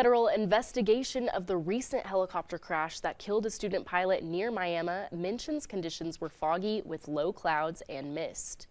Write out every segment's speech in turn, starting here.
Federal investigation of the recent helicopter crash that killed a student pilot near Miami mentions conditions were foggy with low clouds and mist.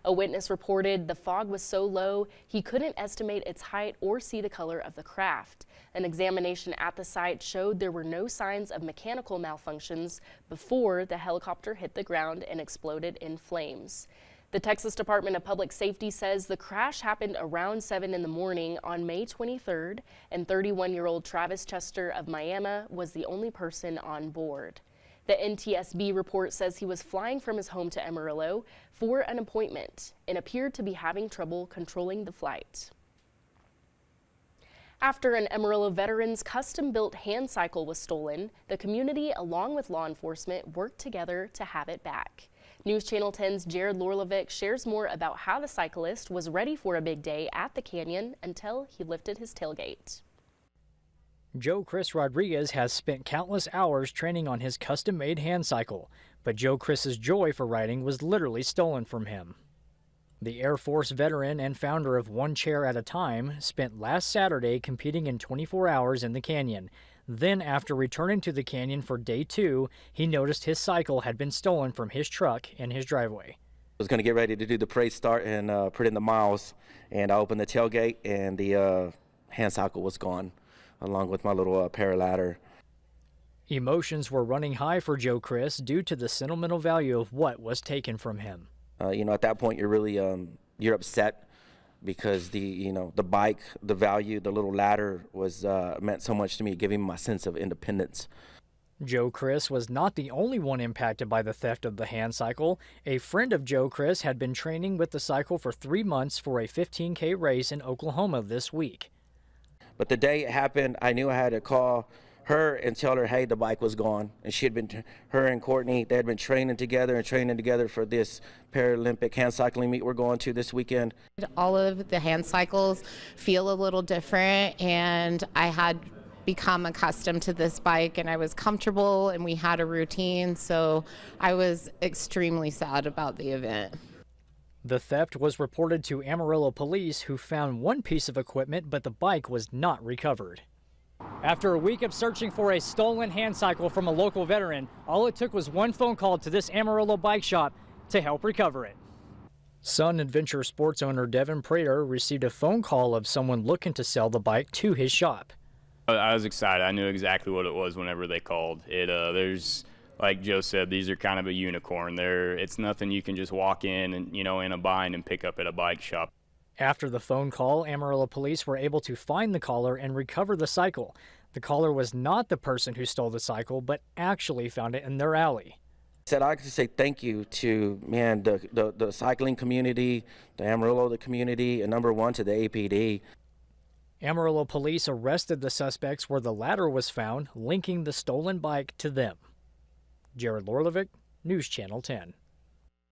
A witness reported the fog was so low he couldn't estimate its height or see the color of the craft. An examination at the site showed there were no signs of mechanical malfunctions before the helicopter hit the ground and exploded in flames. The Texas Department of Public Safety says the crash happened around 7 in the morning on May 23rd, and 31-year-old Travis Chester of Miami was the only person on board. The NTSB report says he was flying from his home to Amarillo for an appointment and appeared to be having trouble controlling the flight. After an Amarillo veteran's custom-built hand cycle was stolen, the community, along with law enforcement, worked together to have it back. News Channel 10's Jared Lorlovic shares more about how the cyclist was ready for a big day at the canyon until he lifted his tailgate. Joe Chris Rodriguez has spent countless hours training on his custom-made hand cycle, but Joe Chris's joy for riding was literally stolen from him. The Air Force veteran and founder of One Chair at a Time spent last Saturday competing in 24 hours in the canyon. Then, after returning to the canyon for day 2, he noticed his cycle had been stolen from his truck in his driveway. I was going to get ready to do the parade start and put in the miles, and I opened the tailgate and the hand cycle was gone, along with my little paraladder. Emotions were running high for Joe Chris due to the sentimental value of what was taken from him. At that point, you're really you're upset because the bike, the value, the little ladder was meant so much to me, giving me my sense of independence. Joe Chris was not the only one impacted by the theft of the hand cycle. A friend of Joe Chris had been training with the cycle for 3 months for a 15K race in Oklahoma this week. But the day it happened, I knew I had to call her and tell her, hey, the bike was gone. And she had been, her and Courtney, they had been training together for this Paralympic hand cycling meet we're going to this weekend. All of the hand cycles feel a little different, and I had become accustomed to this bike and I was comfortable and we had a routine, so I was extremely sad about the event. The theft was reported to Amarillo police, who found one piece of equipment, but the bike was not recovered. After a week of searching for a stolen hand cycle from a local veteran, all it took was one phone call to this Amarillo bike shop to help recover it. Sun Adventure Sports owner Devin Prater received a phone call of someone looking to sell the bike to his shop. I was excited. I knew exactly what it was whenever they called. Like Joe said, these are kind of a unicorn. It's nothing you can just walk in and, in a bind and pick up at a bike shop. After the phone call, Amarillo police were able to find the caller and recover the cycle. The caller was not the person who stole the cycle, but actually found it in their alley. I'd like to say thank you to, the cycling community, the Amarillo community, and number one to the APD. Amarillo police arrested the suspects where the ladder was found, linking the stolen bike to them. Jared Lorlovic, News Channel 10.